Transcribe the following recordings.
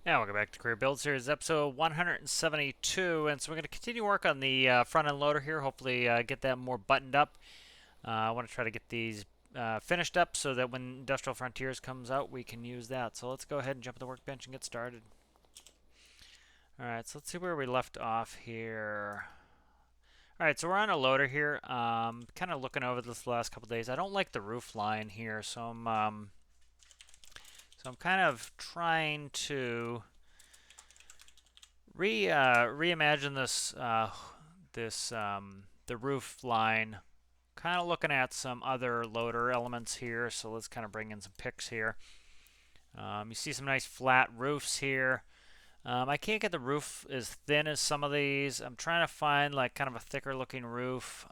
Yeah, welcome back to Career Build Series, episode 172. And so we're going to continue work on the front end loader here. Hopefully, get that more buttoned up. I want to try to get these finished up so that when Industrial Frontiers comes out, we can use that. So let's go ahead and jump to the workbench and get started. All right, so let's see where we left off here. All right, so we're on a loader here. Kind of looking over this last couple days. I don't like the roof line here, so I'm kind of trying to reimagine this the roof line. Kind of looking at some other loader elements here, so let's kind of bring in some pics here. You see some nice flat roofs here. I can't get the roof as thin as some of these. I'm trying to find like kind of a thicker looking roof.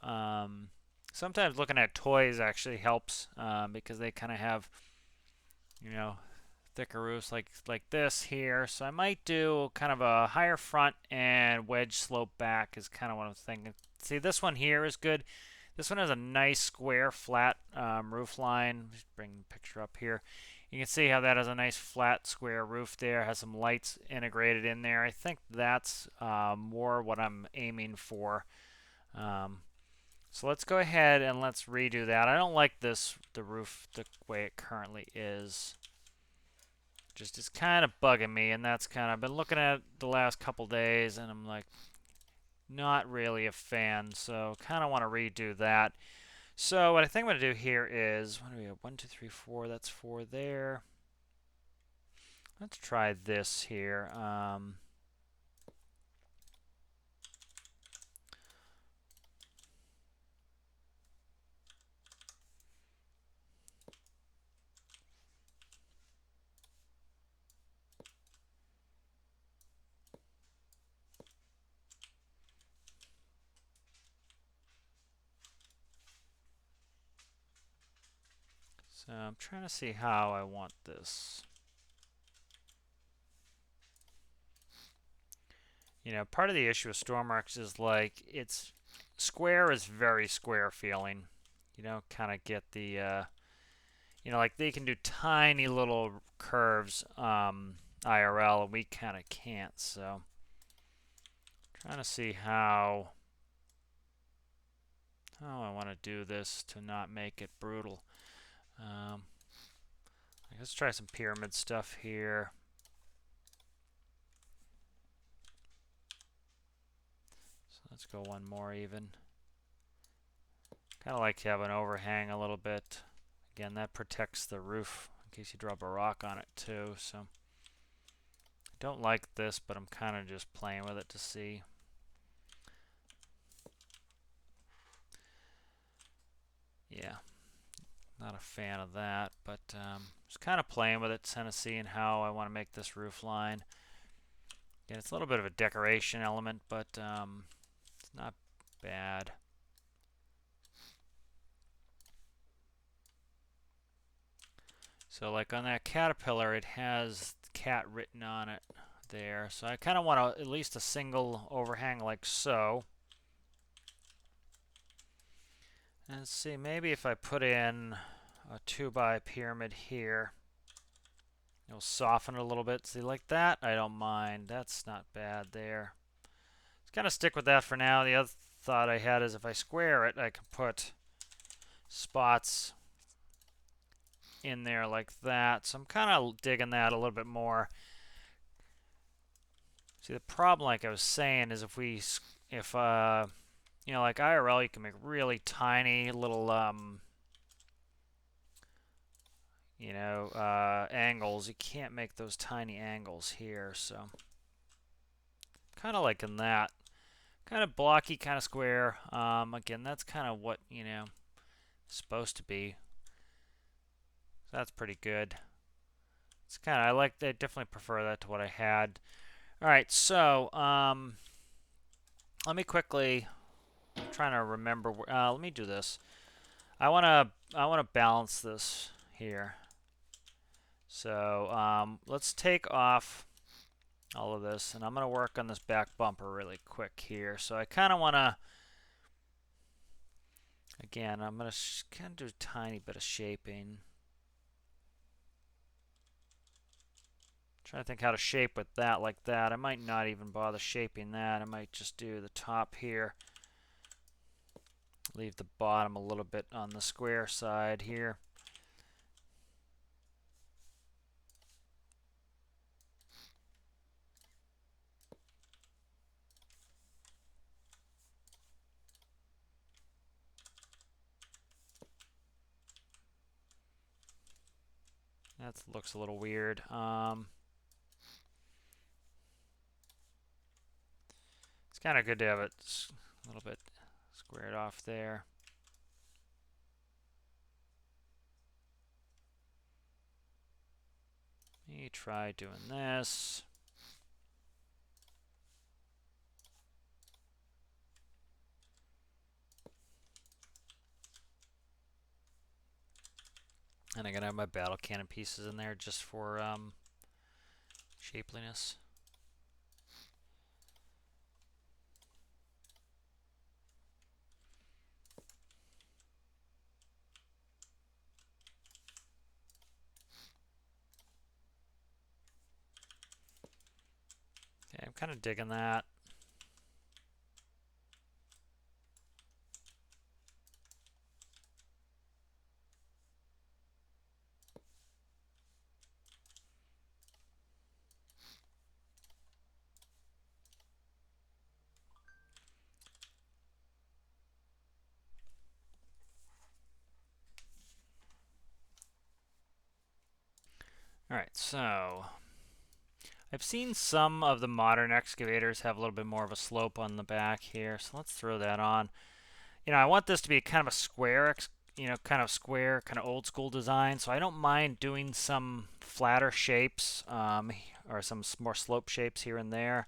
Sometimes looking at toys actually helps because they kind of have, you know, thicker roofs like this here. So I might do kind of a higher front and wedge slope back is kind of what I'm thinking. See, this one here is good. This one has a nice square flat roof line. Just bring the picture up here. You can see how that has a nice flat square roof there. Has some lights integrated in there. I think that's more what I'm aiming for. Um, so let's go ahead and let's redo that. I don't like the roof the way it currently is. Just is kind of bugging me, and that's kind of I've been looking at the last couple days, and I'm like not really a fan. So kind of want to redo that. So what I think I'm going to do here is, what do we have? 1, 2, 3, 4. That's 4 there. Let's try this here. So I'm trying to see how I want this. Part of the issue with Stormworks is like it's square is very square feeling. You don't kind of get the like they can do tiny little curves IRL, and we kind of can't. So trying to see how I want to do this to not make it brutal. Um, let's try some pyramid stuff here. So let's go one more even. Kind of like to have an overhang a little bit. Again, that protects the roof in case you drop a rock on it too. So I don't like this, but I'm kind of just playing with it to see. Yeah, not a fan of that, but just kind of playing with it, kind of seeing how I want to make this roof line. Again, it's a little bit of a decoration element, but it's not bad. So like on that caterpillar, it has cat written on it there. So I kind of want at least a single overhang like so. And let's see, maybe if I put in a 2x pyramid here, it'll soften it a little bit. See, like that, I don't mind. That's not bad there. Let's kind of stick with that for now. The other thought I had is if I square it, I can put spots in there like that. So I'm kind of digging that a little bit more. See, the problem, like I was saying, is if like IRL, you can make really tiny little angles. You can't make those tiny angles here, so kind of liking that. Kind of blocky, kind of square. Again, that's kind of what supposed to be. So that's pretty good. It's kind of I definitely prefer that to what I had. All right, so let me quickly. I'm trying to remember. Let me do this. I wanna balance this here. So let's take off all of this, and I'm gonna work on this back bumper really quick here. So I kind of wanna. Again, I'm gonna kind of do a tiny bit of shaping. Trying to think how to shape with that like that. I might not even bother shaping that. I might just do the top here. Leave the bottom a little bit on the square side here. That looks a little weird. It's kind of good to have it a little bit squared off there. Let me try doing this. And I'm going to have my battle cannon pieces in there just for shapeliness. Okay, I'm kind of digging that. Alright, so I've seen some of the modern excavators have a little bit more of a slope on the back here, so let's throw that on. You know, I want this to be kind of a square, kind of square, kind of old school design, so I don't mind doing some flatter shapes or some more slope shapes here and there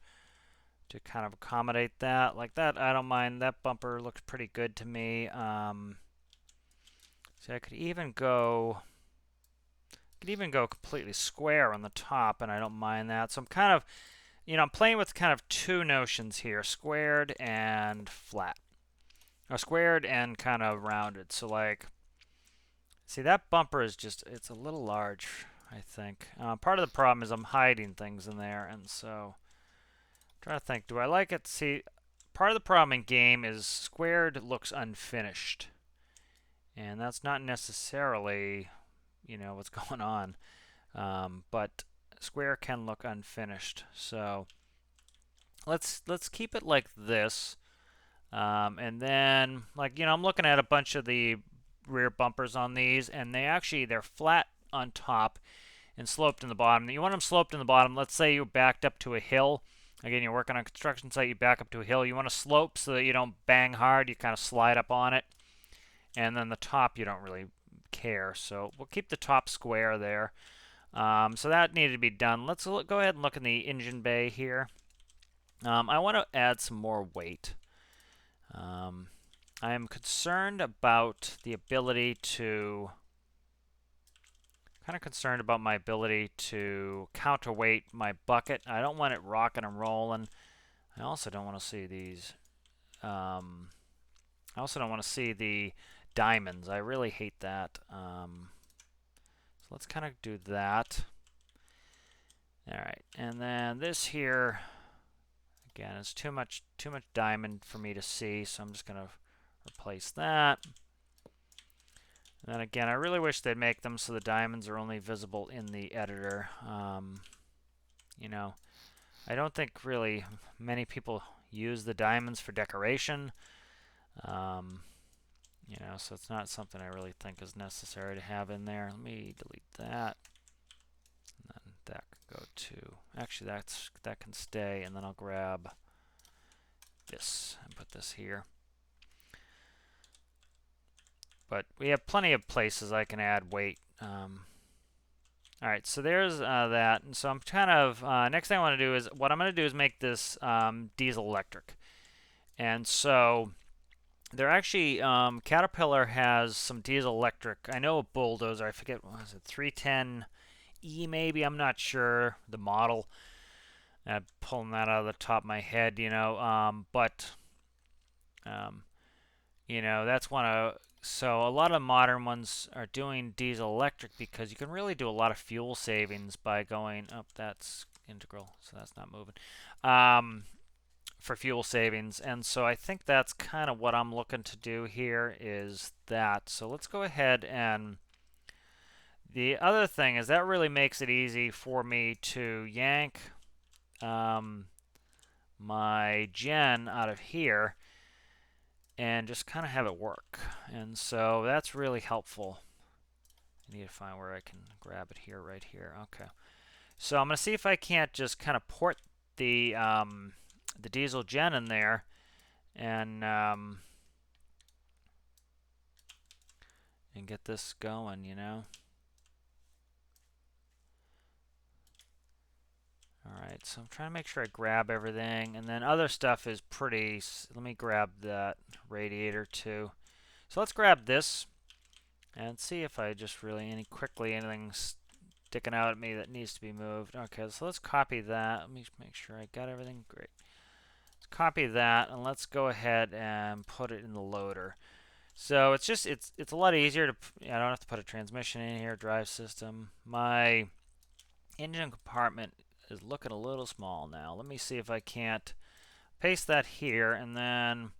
to kind of accommodate that. Like that, I don't mind. That bumper looks pretty good to me. So I could even go completely square on the top, and I don't mind that. So I'm kind of, I'm playing with kind of two notions here, squared and flat. Or squared and kind of rounded. So like, see that bumper is just, it's a little large, I think. Part of the problem is I'm hiding things in there, and so I'm trying to think, do I like it? See, part of the problem in game is squared looks unfinished. And that's not necessarily what's going on, but square can look unfinished. So let's keep it like this, and then I'm looking at a bunch of the rear bumpers on these, and they're flat on top and sloped in the bottom. You want them sloped in the bottom. Let's say you're backed up to a hill. Again, you're working on a construction site, you back up to a hill. You want to slope so that you don't bang hard. You kind of slide up on it. And then the top you don't really care, so we'll keep the top square there. So that needed to be done. Let's go ahead and look in the engine bay here. I want to add some more weight. I am concerned about the ability to my ability to counterweight my bucket. I don't want it rocking and rolling. I also don't want to see these. I also don't want to see the diamonds. I really hate that. So let's kind of do that. All right, and then this here, again, is too much diamond for me to see, so I'm just gonna replace that. And then again, I really wish they'd make them so the diamonds are only visible in the editor. I don't think really many people use the diamonds for decoration. So it's not something I really think is necessary to have in there. Let me delete that. And then that can go to, actually that can stay, and then I'll grab this and put this here. But we have plenty of places I can add weight. Alright, so there's that. And so I'm kind of, next thing I want to do is, what I'm going to do is make this diesel electric. And so they're actually, Caterpillar has some diesel electric. I know a bulldozer, I forget, what was it, 310E maybe, I'm not sure, the model. I'm pulling that out of the top of my head, but that's one of, So a lot of modern ones are doing diesel electric because you can really do a lot of fuel savings by going up. Oh, that's integral, so that's not moving. For fuel savings, and so I think that's kind of what I'm looking to do here is that. So let's go ahead, and the other thing is that really makes it easy for me to yank my gen out of here and just kind of have it work. And so that's really helpful. I need to find where I can grab it here, right here. Okay. So I'm going to see if I can't just kind of port the diesel gen in there and get this going, you know. Alright, so I'm trying to make sure I grab everything, and then other stuff is pretty. Let me grab that radiator too. So let's grab this and see if I just really anything sticking out at me that needs to be moved. Okay, so let's copy that. Let me make sure I got everything. Great. Let's copy that, and let's go ahead and put it in the loader. So it's just it's a lot easier to. I don't have to put a transmission in here. Drive system. My engine compartment is looking a little small now. Let me see if I can't paste that here, and then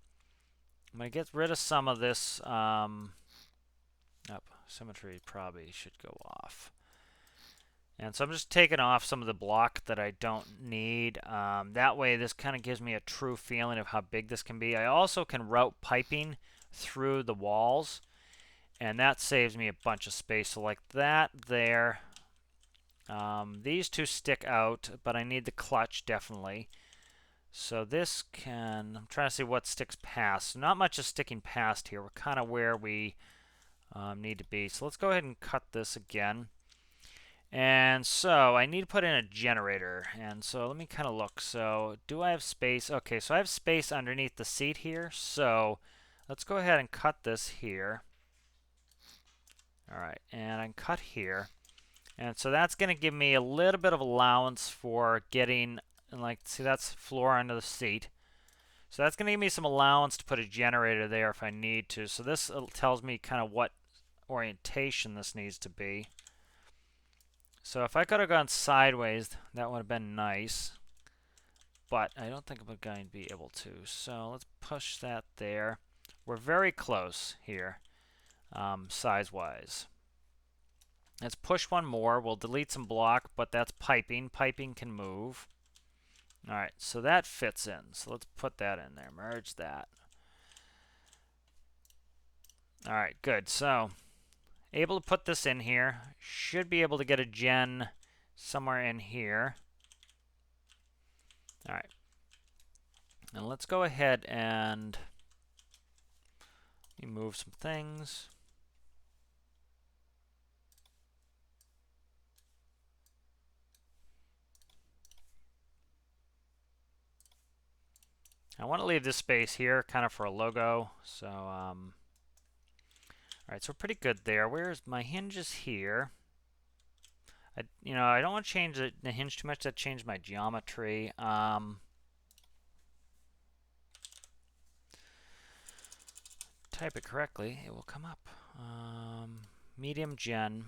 I'm going to get rid of some of this. Symmetry probably should go off. And so I'm just taking off some of the block that I don't need. That way this kind of gives me a true feeling of how big this can be. I also can route piping through the walls, and that saves me a bunch of space. So like that there. These two stick out, but I need the clutch definitely. So this can, I'm trying to see what sticks past. Not much is sticking past here. We're kind of where we need to be. So let's go ahead and cut this again. And so I need to put in a generator. And so let me kind of look. So do I have space? Okay, so I have space underneath the seat here. So let's go ahead and cut this here. All right, and I can cut here. And so that's going to give me a little bit of allowance for getting, and like, see, that's floor under the seat. So that's going to give me some allowance to put a generator there if I need to. So this tells me kind of what orientation this needs to be. So if I could have gone sideways, that would have been nice. But I don't think I'm going to be able to. So let's push that there. We're very close here, size-wise. Let's push one more. We'll delete some block, but that's piping. Piping can move. All right, so that fits in. So let's put that in there. Merge that. All right, good. So able to put this in here. Should be able to get a gen somewhere in here. All right. And let's go ahead and move some things. I want to leave this space here kind of for a logo. So, all right, so we're pretty good there. Where's my hinges here? I don't want to change the hinge too much. That changed my geometry. Type it correctly, it will come up. Medium gen.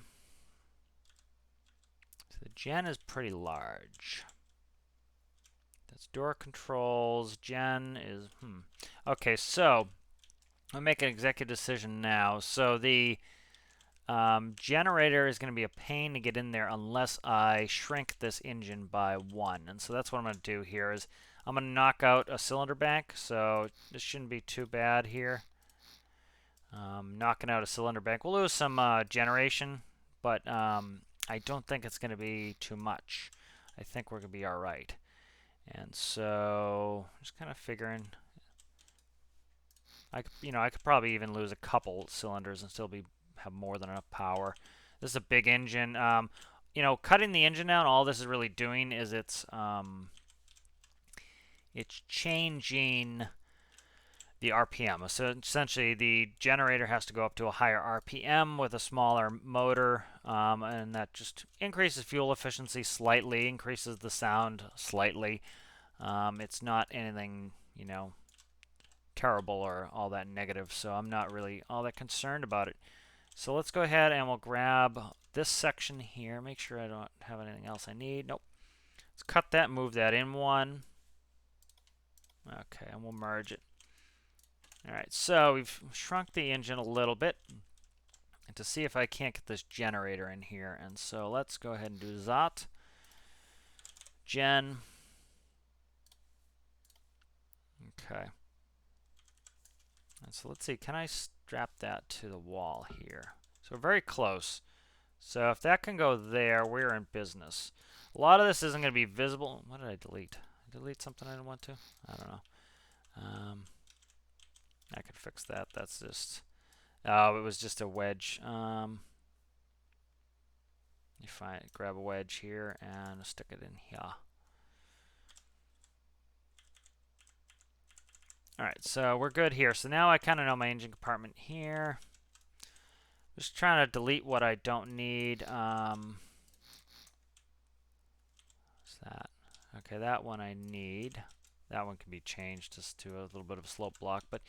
So the gen is pretty large. That's door controls. Gen is, Okay, so I'll make an executive decision now. So the generator is going to be a pain to get in there unless I shrink this engine by 1. And so that's what I'm going to do here is I'm going to knock out a cylinder bank. So this shouldn't be too bad here. Knocking out a cylinder bank. We'll lose some generation, but I don't think it's going to be too much. I think we're going to be all right. And so just kind of figuring, I could probably even lose a couple cylinders and still have more than enough power. This is a big engine. Cutting the engine down, all this is really doing is it's changing the RPM. So essentially, the generator has to go up to a higher RPM with a smaller motor, and that just increases fuel efficiency slightly, increases the sound slightly. It's not anything, terrible or all that negative, so I'm not really all that concerned about it. So let's go ahead and we'll grab this section here. Make sure I don't have anything else I need. Nope. Let's cut that, move that in one. Okay, and we'll merge it. All right, so we've shrunk the engine a little bit to see if I can't get this generator in here. And so let's go ahead and do Zot gen. Okay. And so let's see, can I strap that to the wall here? So we're very close. So if that can go there, we're in business. A lot of this isn't going to be visible. What did I delete? Delete something I didn't want to? I don't know. I could fix that. That's just... Oh, it was just a wedge. If I grab a wedge here and stick it in here. Alright, so we're good here. So now I kind of know my engine compartment here. Just trying to delete what I don't need. What's that? Okay, that one I need. That one can be changed just to a little bit of a slope block. But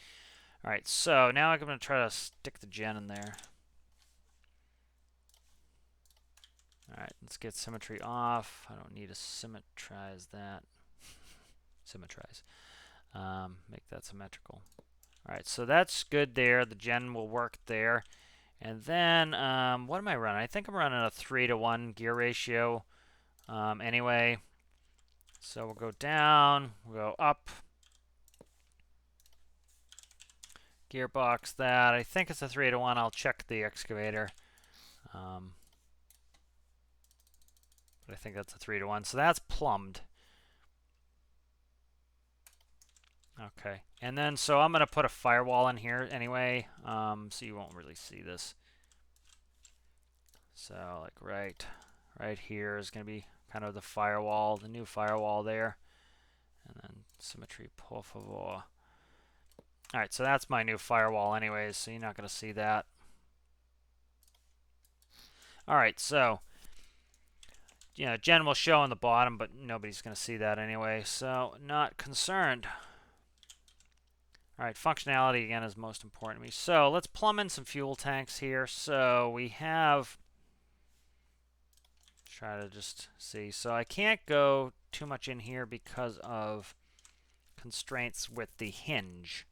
alright, so now I'm going to try to stick the gen in there. Alright, let's get symmetry off. I don't need to symmetrize that. Symmetrize. Make that symmetrical. Alright, so that's good there. The gen will work there. And then, what am I running? I think I'm running a 3-to-1 gear ratio anyway. So we'll go down, we'll go up. Gearbox that. I think it's a 3-to-1. I'll check the excavator. But I think that's a 3-to-1. So that's plumbed. Okay. And then, so I'm going to put a firewall in here anyway. So you won't really see this. So, like right here is going to be kind of the firewall, the new firewall there. And then symmetry, por favor. Alright, so that's my new firewall anyways, so you're not going to see that. Alright, so, gen will show on the bottom, but nobody's going to see that anyway, so not concerned. Alright, functionality again is most important to me. So let's plumb in some fuel tanks here. So we have... Try to just see. So I can't go too much in here because of constraints with the hinge.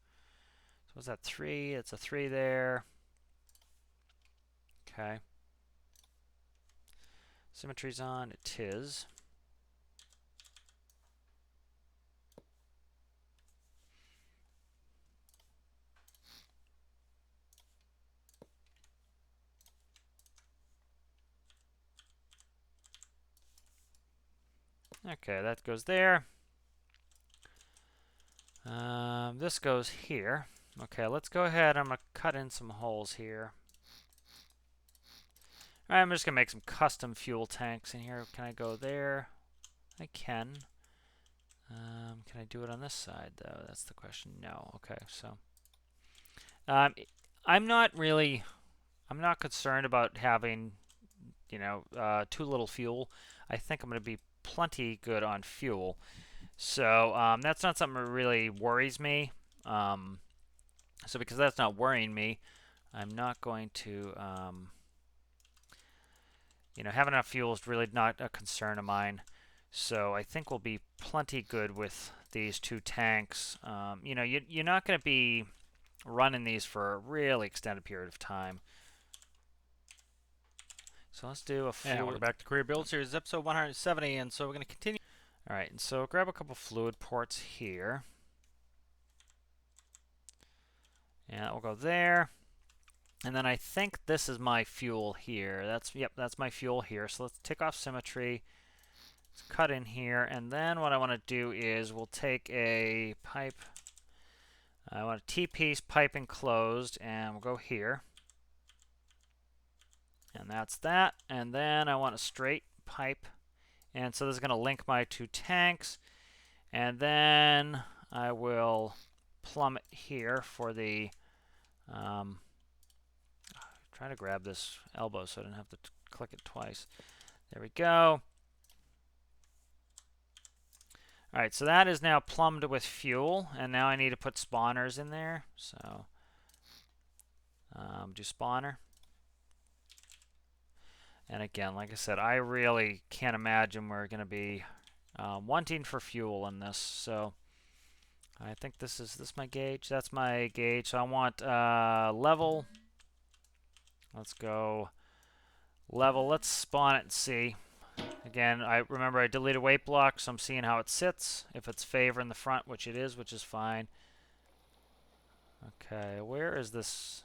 So what's that, 3? It's a 3 there. Okay. Symmetry's on. It is. Okay, that goes there. This goes here. Okay, let's go ahead. I'm going to cut in some holes here. All right, I'm just going to make some custom fuel tanks in here. Can I go there? I can. Can I do it on this side, though? That's the question. No. Okay, so... I'm not concerned about having, too little fuel. I think I'm going to be plenty good on fuel. So that's not something that really worries me. So because that's not worrying me, I'm not going to, having enough fuel is really not a concern of mine. So I think we'll be plenty good with these two tanks. You're not going to be running these for a really extended period of time. So let's do a fluid. And welcome back to Career Build Series, episode 170, and so we're going to continue. All right, and so grab a couple fluid ports here. And that will go there. And then I think this is my fuel here. That's my fuel here. So let's take off symmetry. Let's cut in here. And then what I want to do is we'll take a pipe. I want a T-piece pipe enclosed, and we'll go here. And that's that. And then I want a straight pipe. And so this is going to link my two tanks. And then I will plumb it here for the... try to grab this elbow so I don't have to click it twice. There we go. All right, so that is now plumbed with fuel, and now I need to put spawners in there. So do spawner. And again, like I said, I really can't imagine we're going to be wanting for fuel in this. So I think this is my gauge. That's my gauge. So I want level. Let's go level. Let's spawn it and see. Again, I remember I deleted weight block, so I'm seeing how it sits. If it's favor in the front, which it is, which is fine. Okay, where is this?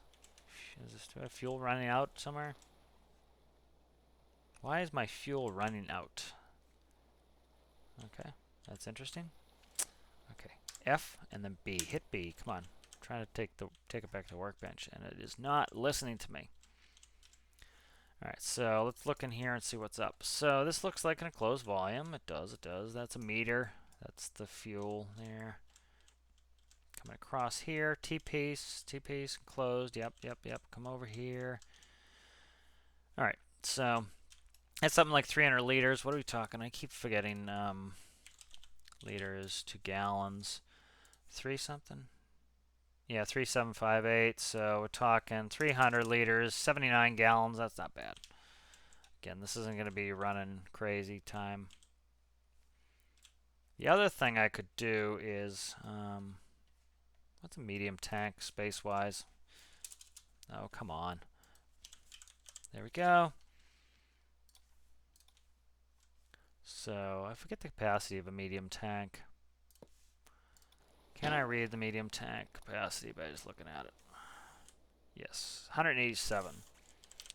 Is this fuel running out somewhere? Why is my fuel running out? Okay, that's interesting. Okay, F and then B. Hit B. Come on. I'm trying to take it back to the workbench, and it is not listening to me. All right, so let's look in here and see what's up. So this looks like an enclosed volume. It does. It does. That's a meter. That's the fuel there. Coming across here. T-piece. T-piece. Closed. Yep, yep, yep. Come over here. All right, so that's something like 300 liters. What are we talking? I keep forgetting liters to gallons. 3 something? Yeah, 3758. So we're talking 300 liters, 79 gallons. That's not bad. Again, this isn't going to be running crazy time. The other thing I could do is, what's a medium tank space-wise? Oh, come on. There we go. So I forget the capacity of a medium tank. Can I read the medium tank capacity by just looking at it? Yes, 187.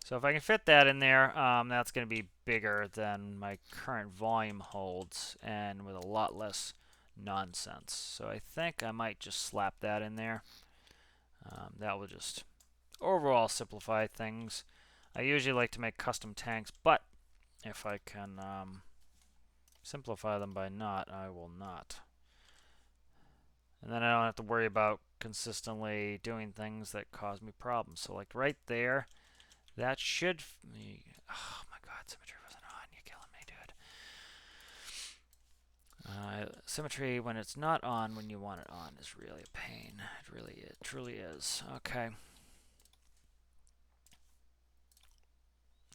So if I can fit that in there, that's going to be bigger than my current volume holds and with a lot less nonsense. So I think I might just slap that in there. That will just overall simplify things. I usually like to make custom tanks, but if I can simplify them by not, I will not. And then I don't have to worry about consistently doing things that cause me problems. So like right there, that should... Oh my god, symmetry wasn't on. You're killing me, dude. Symmetry, when it's not on, when you want it on, is really a pain. It truly is. Okay.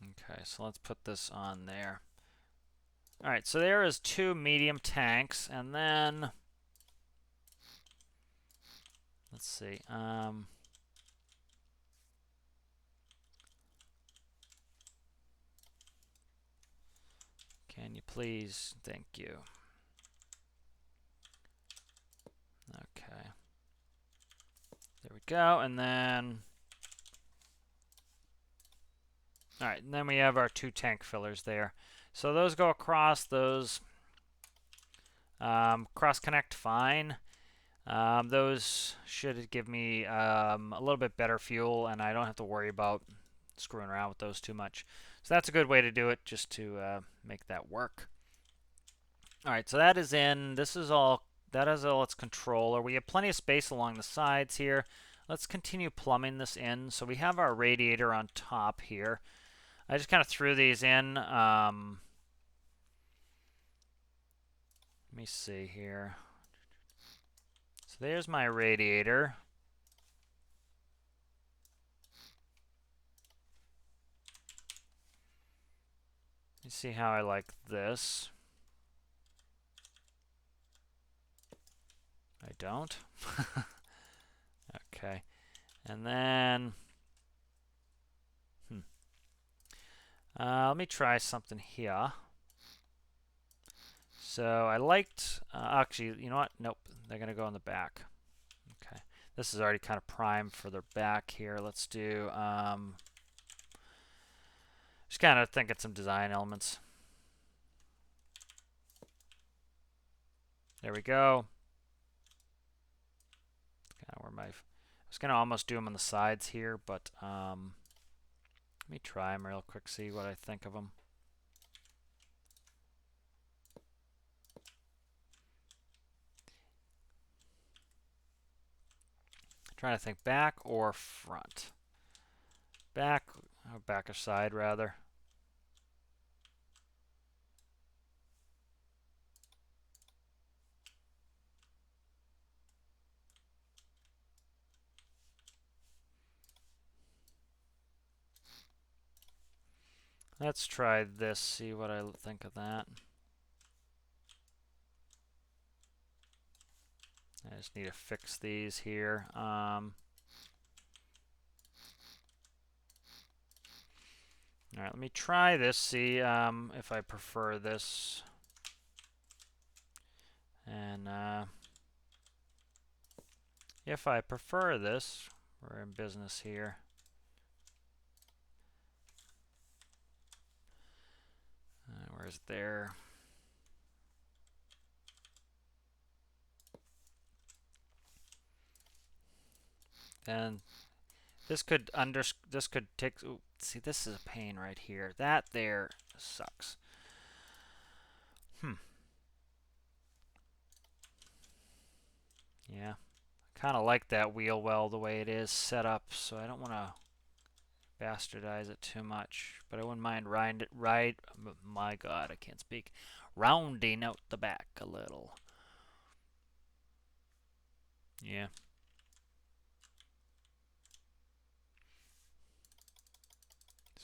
Okay, so let's put this on there. Alright, so there is 2 medium tanks, and then... Let's see. Can you please? Thank you. Okay. There we go, and then... Alright, and then we have our 2 tank fillers there. So those go across, those cross-connect fine. Those should give me a little bit better fuel, and I don't have to worry about screwing around with those too much. So that's a good way to do it, just to make that work. Alright, so that is in. This is all, that is all its controller. We have plenty of space along the sides here. Let's continue plumbing this in. So we have our radiator on top here. I just kind of threw these in. Let me see here. So there's my radiator. Let me see how I like this. I don't. Okay. And then... let me try something here. So I liked... actually, you know what? Nope. They're going to go in the back. Okay. This is already kind of primed for their back here. Let's do... just kind of think of some design elements. There we go. Kind of where my... I was going to almost do them on the sides here, but let me try them real quick, see what I think of them. Trying to think back or front. Back, or back or side rather. Let's try this, see what I think of that. I just need to fix these here. All right, let me try this, see if I prefer this. And if I prefer this, we're in business here. Where's it there? Then this could take. Ooh, see, this is a pain right here. That there sucks. Yeah, kind of like that wheel well the way it is set up, so I don't want to bastardize it too much. But I wouldn't mind my God, I can't speak. Rounding out the back a little. Yeah.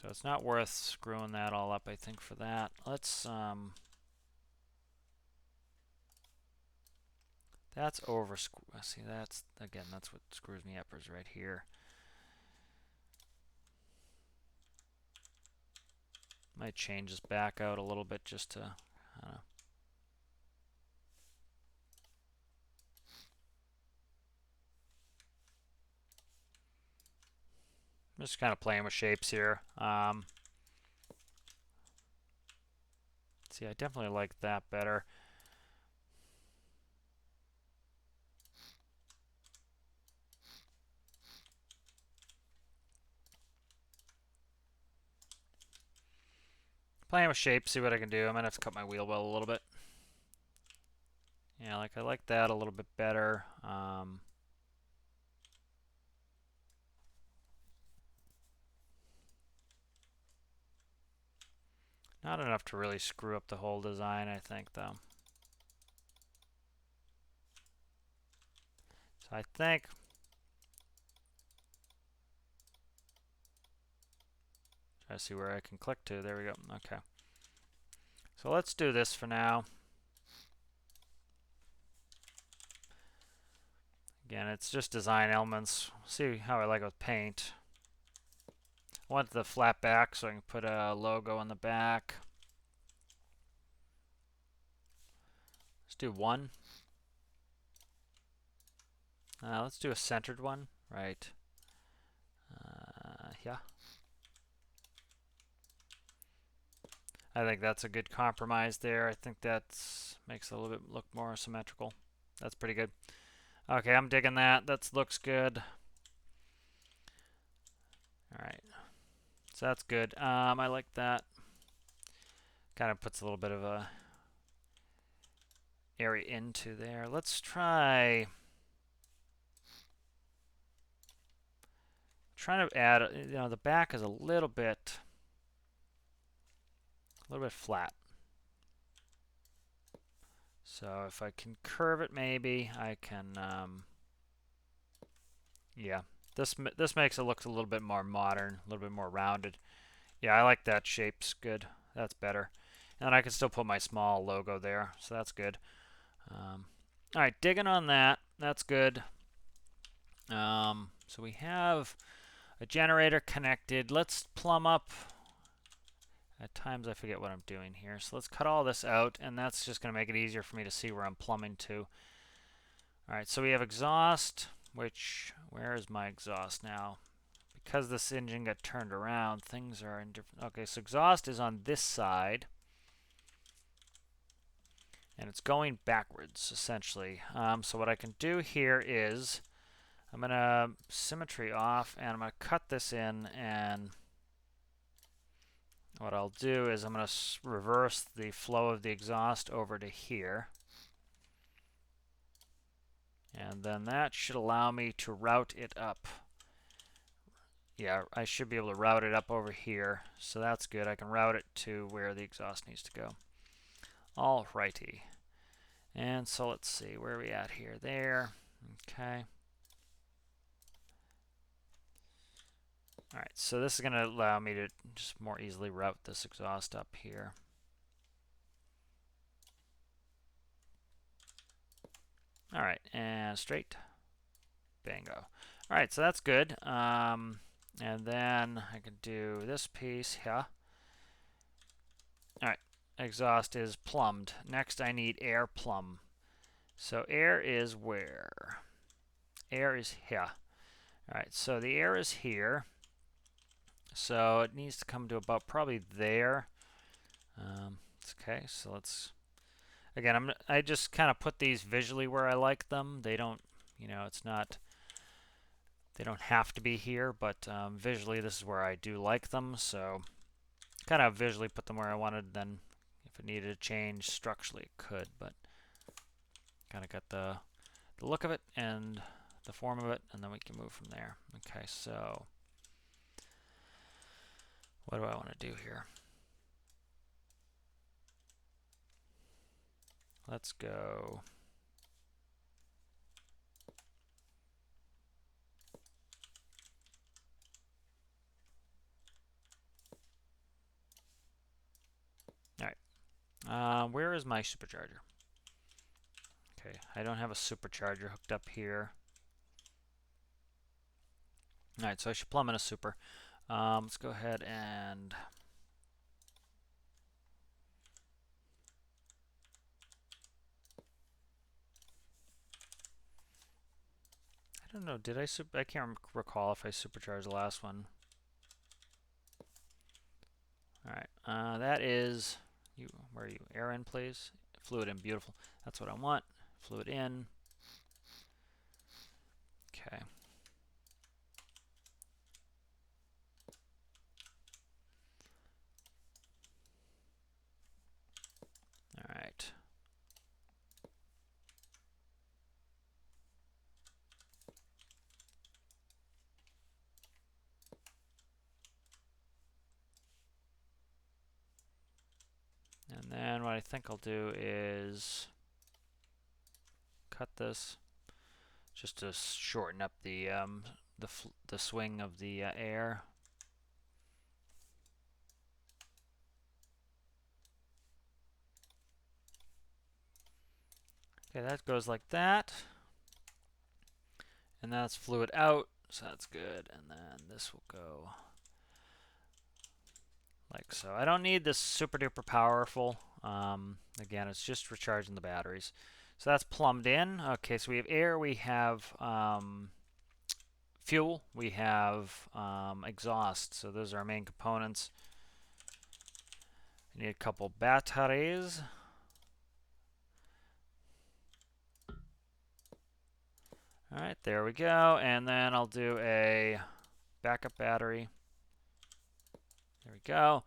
So it's not worth screwing that all up, I think, for that. Let's that's over. See, that's again, that's what screws me up is right here. Might change this back out a little bit just to, I don't know. I'm just kind of playing with shapes here. See, I definitely like that better. Playing with shapes, see what I can do. I might have to cut my wheel well a little bit. Yeah, like I like that a little bit better. Not enough to really screw up the whole design, I think, though. So I think try to see where I can click to. There we go. Okay. So let's do this for now. Again, it's just design elements. See how I like it with paint. I want the flat back so I can put a logo on the back. Let's do one. Let's do a centered one. Right. Yeah. I think that's a good compromise there. I think that makes it a little bit look more symmetrical. That's pretty good. Okay, I'm digging that. That looks good. All right. So that's good. I like that. Kind of puts a little bit of a area into there. Let's trying to add, the back is a little bit flat. So if I can curve it, maybe I can, yeah. This makes it look a little bit more modern, a little bit more rounded. Yeah, I like that shape's good. That's better. And then I can still put my small logo there, so that's good. All right, digging on that. That's good. So we have a generator connected. Let's plumb up. At times I forget what I'm doing here. So let's cut all this out, and that's just going to make it easier for me to see where I'm plumbing to. All right, so we have exhaust, where is my exhaust now? Because this engine got turned around, things are in different. Okay, so exhaust is on this side, and it's going backwards, essentially. So what I can do here is I'm going to symmetry off, and I'm going to cut this in, and what I'll do is I'm going to reverse the flow of the exhaust over to here. And then that should allow me to route it up. Yeah, I should be able to route it up over here. So that's good. I can route it to where the exhaust needs to go. Alrighty. And so let's see, where are we at here? There. Okay. Alright, so this is going to allow me to just more easily route this exhaust up here. Alright, and straight. Bingo. Alright, so that's good. And then I can do this piece here. Alright, exhaust is plumbed. Next I need air plumb. So air is where? Air is here. Alright, so the air is here. So it needs to come to about probably there. Okay, so let's... Again, I just kind of put these visually where I like them. They don't, it's not... They don't have to be here, but visually this is where I do like them. So kind of visually put them where I wanted. Then if it needed to change structurally, it could. But kind of got the look of it and the form of it, and then we can move from there. Okay, so what do I want to do here? Let's go. All right. Where is my supercharger? Okay, I don't have a supercharger hooked up here. All right, so I should plumb in a super. Let's go ahead and I don't know. Did I can't recall if I supercharged the last one. All right. That is you. Where are you? Air in, please. Fluid in. Beautiful. That's what I want. Fluid in. Okay. All right. And then what I think I'll do is cut this just to shorten up the swing of the air. Okay, that goes like that. And that's fluid out, so that's good. And then this will go like so. I don't need this super duper powerful. Again, it's just recharging the batteries. So that's plumbed in. Okay, so we have air, we have fuel, we have exhaust. So those are our main components. I need a couple batteries. All right, there we go. And then I'll do a backup battery. There we go.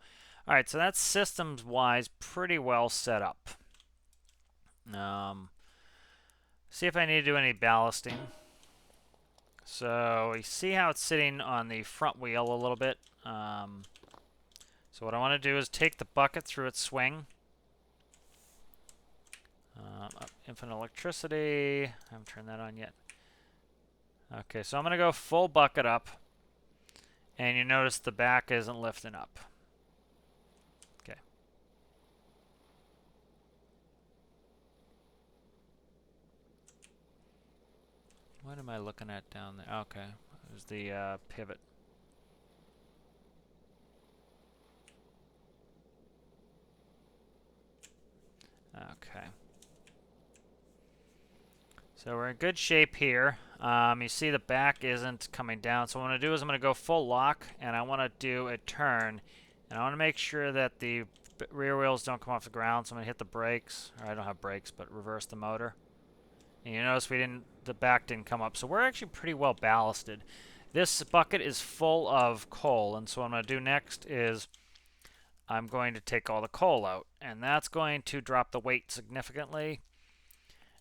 All right, so that's systems-wise pretty well set up. See if I need to do any ballasting. So we see how it's sitting on the front wheel a little bit. So what I want to do is take the bucket through its swing. Infinite electricity. I haven't turned that on yet. Okay, so I'm going to go full bucket up. And you notice the back isn't lifting up. Okay. What am I looking at down there? Okay, there's the pivot. Okay. So we're in good shape here. You see the back isn't coming down. So what I'm going to do is I'm going to go full lock, and I want to do a turn. And I want to make sure that the rear wheels don't come off the ground. So I'm going to hit the brakes. Or I don't have brakes, but reverse the motor. And you notice the back didn't come up. So we're actually pretty well ballasted. This bucket is full of coal. And so what I'm going to do next is I'm going to take all the coal out. And that's going to drop the weight significantly.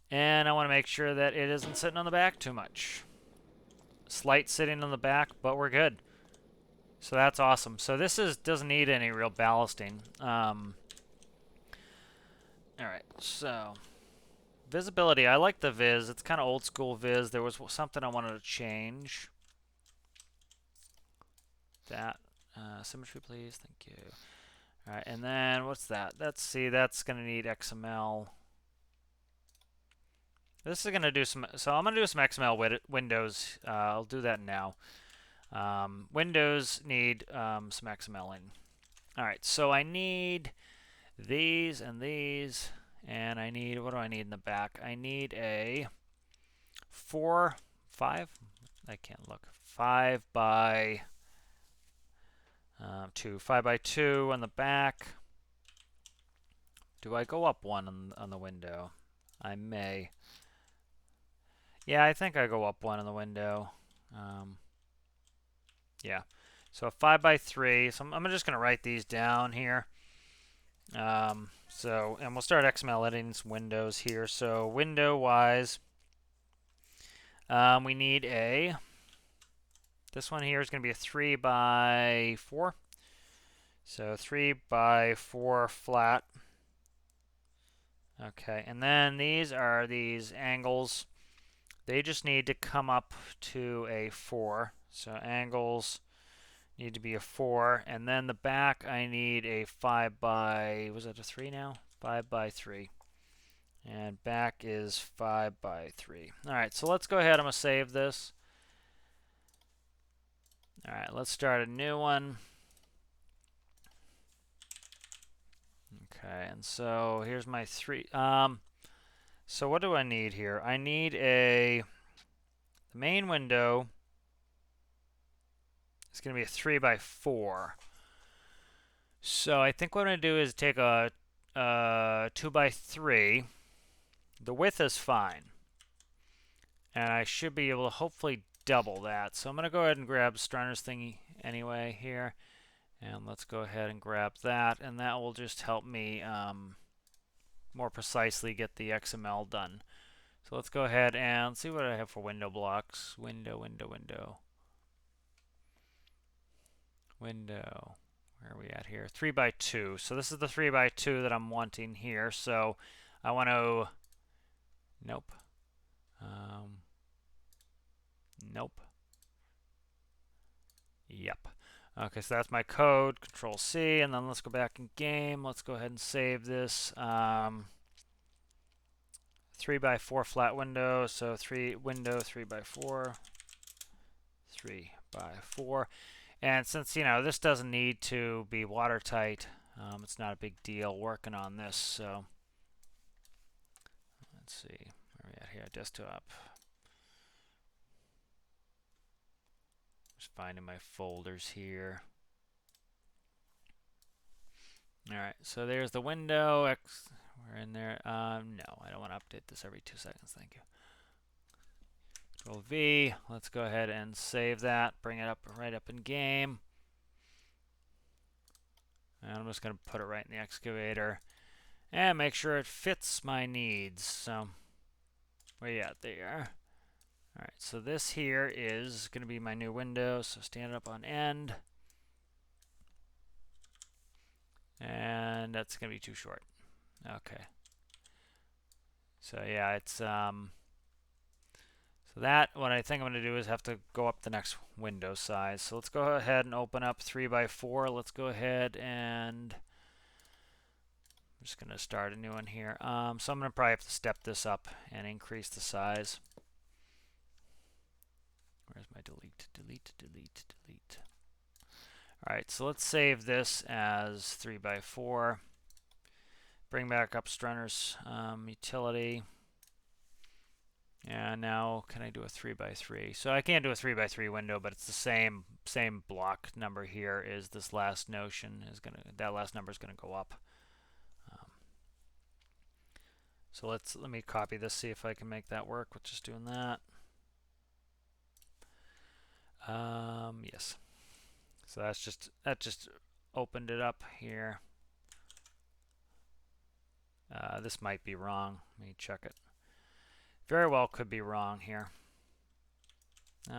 And I want to make sure that it isn't sitting on the back too much. Slight sitting on the back, but we're good. So that's awesome. So this doesn't need any real ballasting. Alright, so visibility. I like the viz. It's kind of old school viz. There was something I wanted to change. that. Symmetry, please. Thank you. All right, and then what's that? Let's see. That's going to need XML. This is going to do some. So I'm going to do some XML windows. I'll do that now. Windows need some XML in. All right, so I need these and these, and I need, what do I need in the back? I need a 5. I can't look. 5 by 2. 5 by 2 on the back. Do I go up one on the window? I may. Yeah, I think I go up one on the window. Yeah. So a 5 by 3. So I'm just going to write these down here. And we'll start XML editing some windows here. So window-wise, we need this one here is going to be a 3 by 4. So 3 by 4 flat. Okay, and then these are these angles. They just need to come up to a 4. So angles need to be a 4. And then the back, I need a 5 by, was that a 3 now? 5 by 3. And back is 5 by 3. All right, so let's go ahead. I'm going to save this. All right, let's start a new one. Okay, and so here's my 3. So what do I need here? I need the main window is going to be a 3 by 4. So I think what I'm going to do is take a 2 by 3. The width is fine. And I should be able to hopefully double that. So I'm going to go ahead and grab Strunner's thingy anyway here. And let's go ahead and grab that. And that will just help me more precisely get the XML done. So let's go ahead and see what I have for window blocks. Window. Where are we at here? 3 by 2. So this is the 3 by 2 that I'm wanting here. So I want to... Nope. Nope. Yep. Okay, so that's my code. Control C, and then let's go back in game. Let's go ahead and save this. 3 by 4 flat window. So 3 by 4. 3 by 4. And since, this doesn't need to be watertight, it's not a big deal working on this. So let's see. Where are we at here? Desktop. Just finding my folders here. All right, so there's the window. We're in there. No, I don't want to update this every 2 seconds. Thank you. Control V. Let's go ahead and save that. Bring it up right up in game. And I'm just going to put it right in the excavator and make sure it fits my needs. So where you at there? All right, so this here is going to be my new window. So stand it up on end. And that's going to be too short. Okay. So yeah, it's so that what I think I'm going to do is have to go up the next window size. So let's go ahead and open up 3 by 4. Let's go ahead and I'm just going to start a new one here. So I'm going to probably have to step this up and increase the size. Where's my delete? All right, so let's save this as 3 by 4. Bring back up Strunner's utility. And now can I do a 3 by 3? So I can't do a 3 by 3 window, but it's the same block number here. Is this last notion is that last number is gonna go up. So let me copy this, see if I can make that work with just doing that. Yes. So that just opened it up here. This might be wrong. Let me check it. Very well could be wrong here.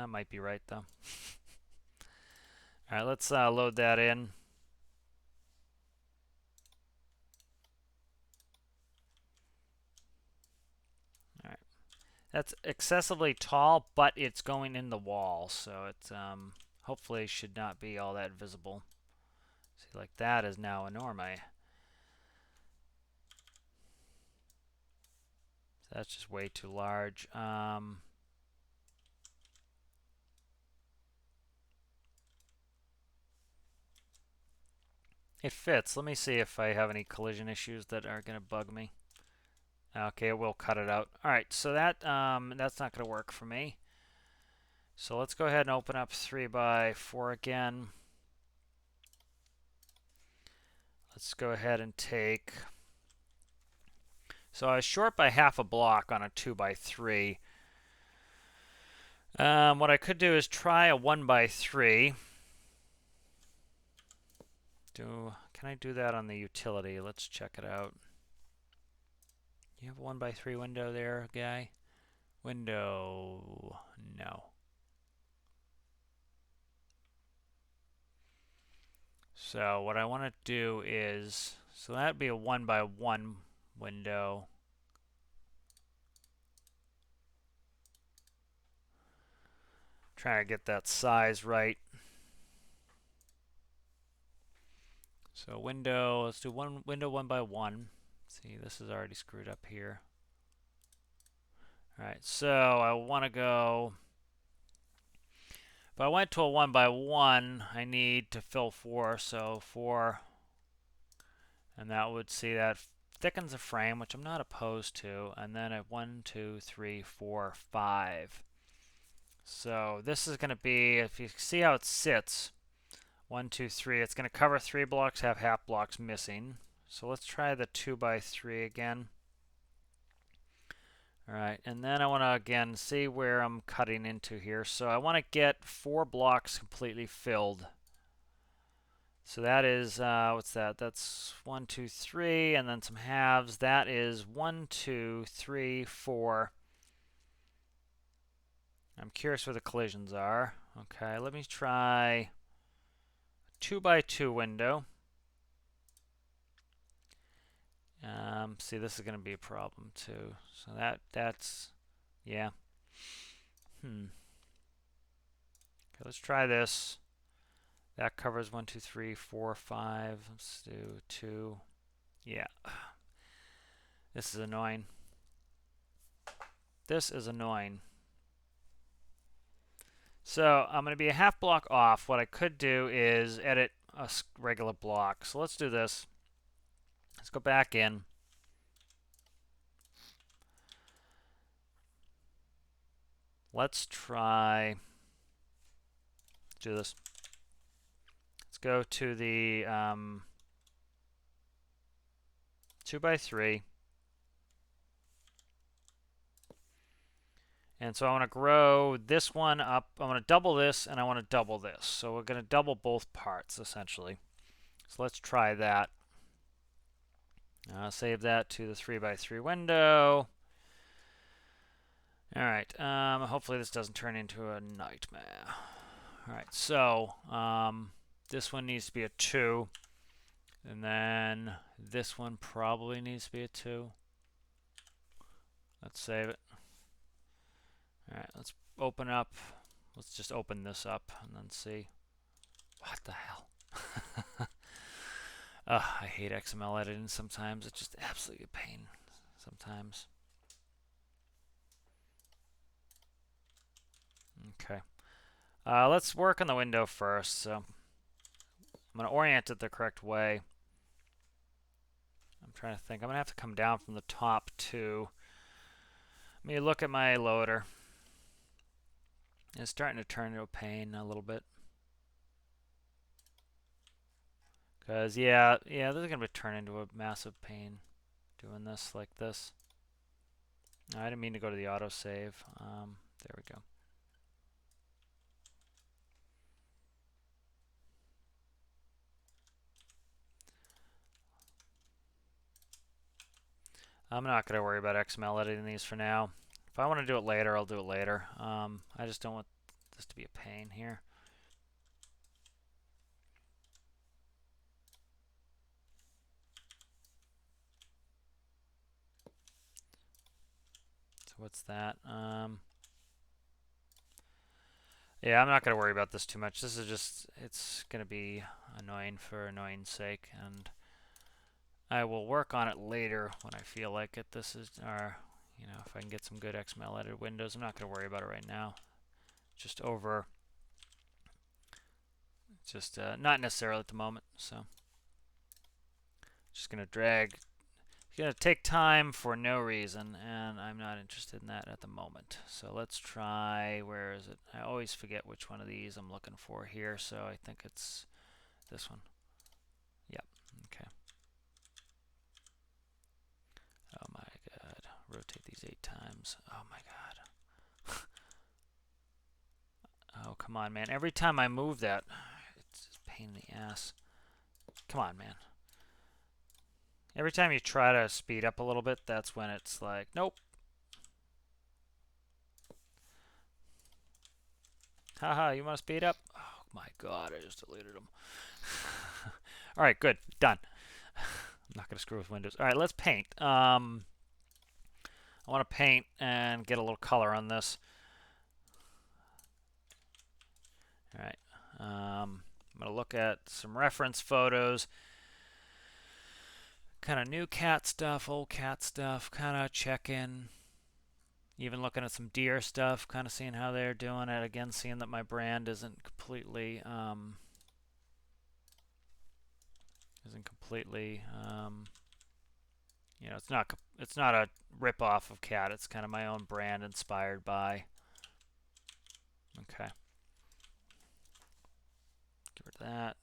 Might be right though. All right, let's load that in. All right, that's excessively tall, but it's going in the wall, so it's hopefully should not be all that visible. See, like that is now enormous. That's just way too large. It fits. Let me see if I have any collision issues that are going to bug me. Okay, we'll cut it out. All right, so that's not going to work for me. So let's go ahead and open up 3x4 again. Let's go ahead and take. So I was short by half a block on a 2x3. What I could do is try a 1x3. Can I do that on the utility? Let's check it out. You have a 1x3 window there, guy? Window, no. So what I want to do is, so that'd be a 1x1 window. Trying to get that size right. So window, let's do window 1x1. See, this is already screwed up here. All right, so I want to go. If I went to a 1x1, I need to fill 4, so 4, and that would see that thickens the frame, which I'm not opposed to, and then a 1, 2, 3, 4, 5. So this is going to be, if you see how it sits, 1, 2, 3, it's going to cover 3 blocks, have half blocks missing. So let's try the 2x3 again. All right, and then I want to again see where I'm cutting into here. So I want to get 4 blocks completely filled. So that is, what's that? That's 1, 2, 3, and then some halves. That is 1, 2, 3, 4. I'm curious where the collisions are. Okay, let me try a 2x2 window. See, this is going to be a problem too. So that's, yeah. Okay, let's try this. That covers 1, 2, 3, 4, 5. Let's do 2. Yeah. This is annoying. This is annoying. So I'm going to be a half block off. What I could do is edit a regular block. So let's do this. Let's go back in. Let's try, do this. Let's go to the 2x3. And so I want to grow this one up. I want to double this, and I want to double this. So we're going to double both parts, essentially. So let's try that. Save that to the 3x3 window. All right. Hopefully this doesn't turn into a nightmare. All right. So this one needs to be a 2. And then this one probably needs to be a 2. Let's save it. All right. Let's open up. Let's just open this up and then see. What the hell? I hate XML editing sometimes. It's just absolutely a pain sometimes. Okay. Let's work on the window first. So I'm going to orient it the correct way. I'm trying to think. I'm going to have to come down from the top too. Let me look at my loader. It's starting to turn into a pain a little bit. Because, yeah, this is going to be turned into a massive pain doing this like this. I didn't mean to go to the autosave. There we go. I'm not going to worry about XML editing these for now. If I want to do it later, I'll do it later. I just don't want this to be a pain here. So what's that? Yeah, I'm not going to worry about this too much. This is just, it's going to be annoying for annoying's sake, and I will work on it later when I feel like it. This is, or, you know, if I can get some good XML edited windows, I'm not going to worry about it right now. Just over, just not necessarily at the moment, so just going to drag. It's going to take time for no reason, and I'm not interested in that at the moment. So let's try, where is it? I always forget which one of these I'm looking for here, so I think it's this one. Yep, okay. Oh my god, rotate these 8 times. Oh my god. Oh, come on, man. Every time I move that, it's a pain in the ass. Come on, man. Every time you try to speed up a little bit, that's when it's like, nope. Haha, you want to speed up? Oh my god, I just deleted them. All right, good. Done. I'm not going to screw with Windows. All right, let's paint. I want to paint and get a little color on this. All right. I'm going to look at some reference photos. Kind of new cat stuff, old cat stuff, kind of check in. Even looking at some deer stuff, kind of seeing how they're doing it. Again, seeing that my brand isn't completely you know, it's not a rip off of cat. It's kind of my own brand inspired by. Okay. Get rid of that.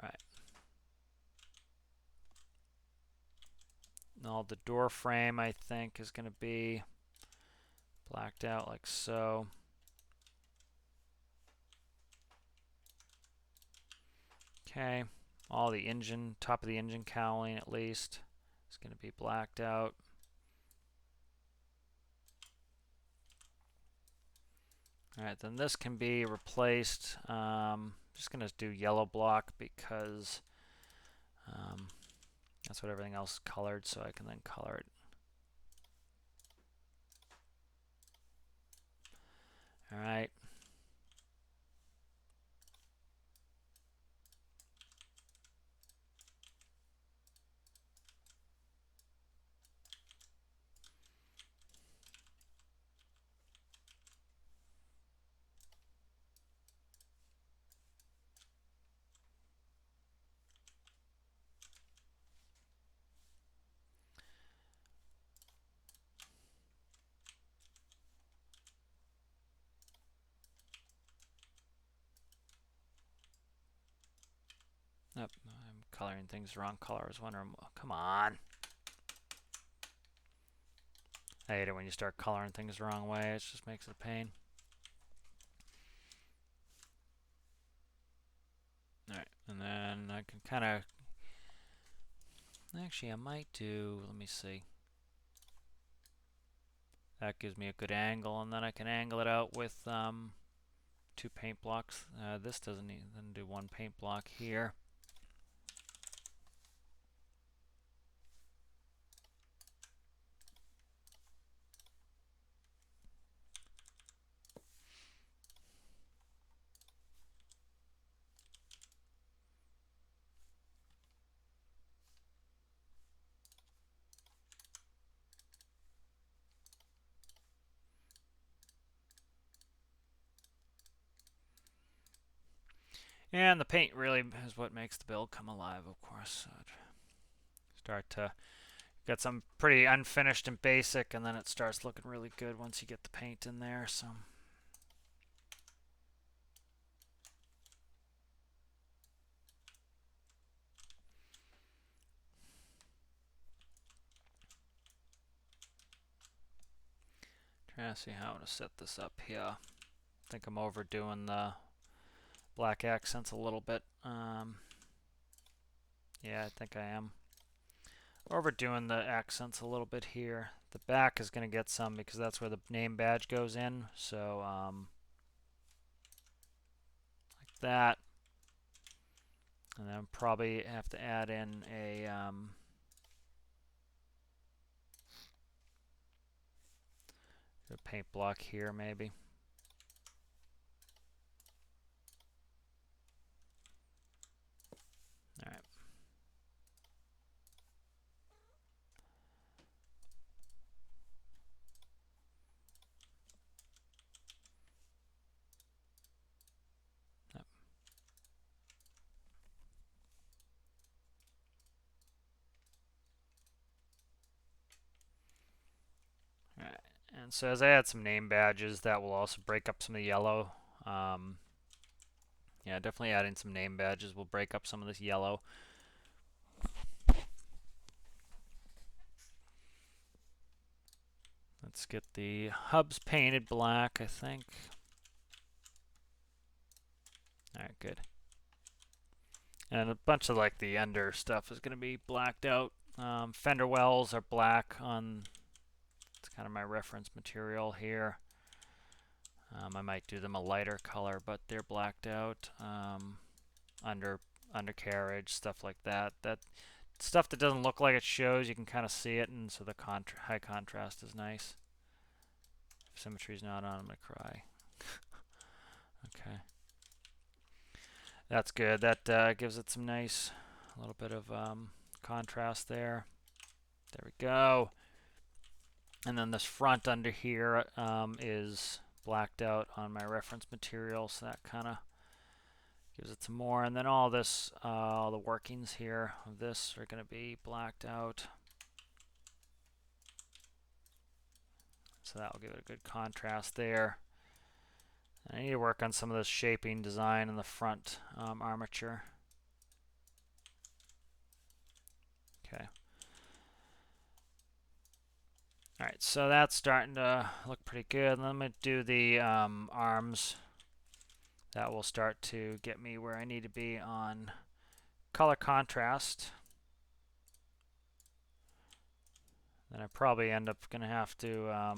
All right. Now the door frame I think is going to be blacked out like so. Okay. All the engine, top of the engine cowling at least, is going to be blacked out. All right, then this can be replaced. Just going to do yellow block because that's what everything else is colored, so I can then color it. All right. Nope, I'm coloring things the wrong color. I was wondering, oh, come on. I hate it when you start coloring things the wrong way. It just makes it a pain. Alright, and then I can kind of... Actually, I might do... Let me see. That gives me a good angle, and then I can angle it out with 2 paint blocks. This doesn't even do 1 paint block here. And the paint really is what makes the build come alive, of course. So start to get some pretty unfinished and basic, and then it starts looking really good once you get the paint in there. So trying to see how I'm gonna set this up here. I think I'm overdoing the black accents a little bit. Yeah, I think I am overdoing the accents a little bit here. The back is going to get some because that's where the name badge goes in. So like that. And then probably have to add in a paint block here maybe. All right. Yep. All right. And so as I add some name badges, that will also break up some of the yellow. Yeah, definitely adding some name badges will break up some of this yellow. Let's get the hubs painted black, I think. All right, good. And a bunch of like the under stuff is going to be blacked out. Fender wells are black on, it's kind of my reference material here. I might do them a lighter color, but they're blacked out. Undercarriage, stuff like that. That stuff that doesn't look like it shows, you can kind of see it, and so the high contrast is nice. If symmetry's not on, I'm gonna cry. Okay, that's good. That gives it some nice, a little bit of contrast there. There we go. And then this front under here is blacked out on my reference material, so that kind of gives it some more. And then all this, all the workings here of this are going to be blacked out. So that will give it a good contrast there. And I need to work on some of this shaping design in the front armature. Okay. Alright, so that's starting to look pretty good. And then I'm going to do the arms. That will start to get me where I need to be on color contrast. Then I probably end up going to have to I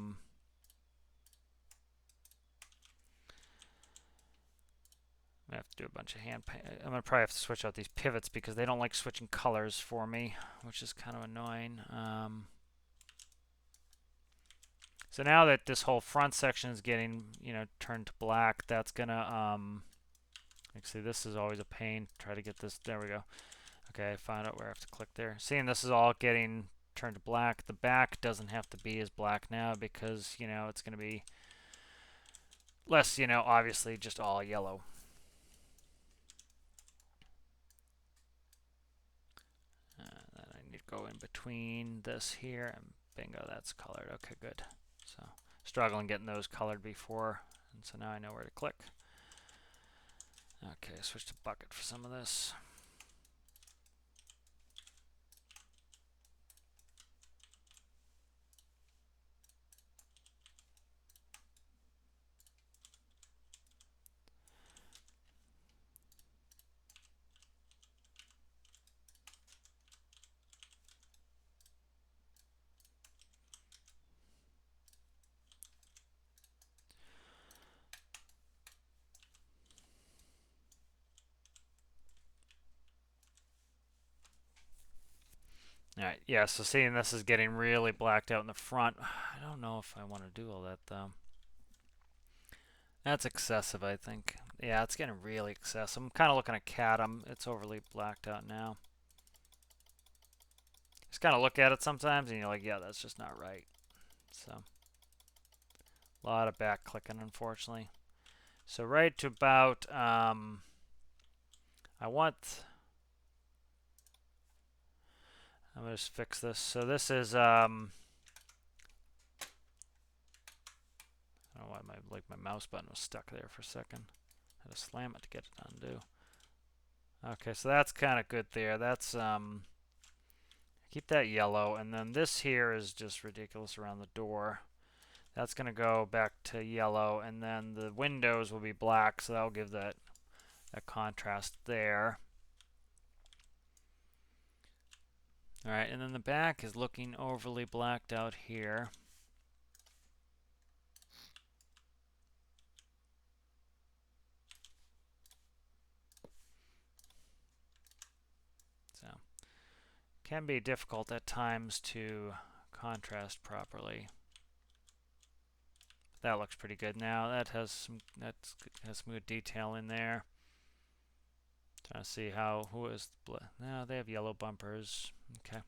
have to do a bunch of hand paint. I'm going to probably have to switch out these pivots because they don't like switching colors for me, which is kind of annoying. So now that this whole front section is getting, turned to black, that's going to, see, this is always a pain. Try to get this, there we go. Okay, I found out where I have to click there. Seeing this is all getting turned to black, the back doesn't have to be as black now because, it's going to be less, obviously just all yellow. Then I need to go in between this here and bingo, that's colored. Okay, good. So struggling getting those colored before, and so now I know where to click. Okay, switch to bucket for some of this. Alright, yeah, so seeing this is getting really blacked out in the front. I don't know if I want to do all that though. That's excessive, I think. Yeah, it's getting really excessive. I'm kind of looking at Cadum. It's overly blacked out now. Just kind of look at it sometimes and you're like, yeah, that's just not right. So, a lot of back clicking, unfortunately. So right to about, I want, I'm going to just fix this. So this is, I don't know why my mouse button was stuck there for a second. I had to slam it to get it to undo. Okay, so that's kind of good there. That's, keep that yellow. And then this here is just ridiculous around the door. That's going to go back to yellow. And then the windows will be black, so that'll give that contrast there. Alright, and then the back is looking overly blacked out here. can be difficult at times to contrast properly. That looks pretty good now. That has some good detail in there. Trying to see who is no, they have yellow bumpers. Okay.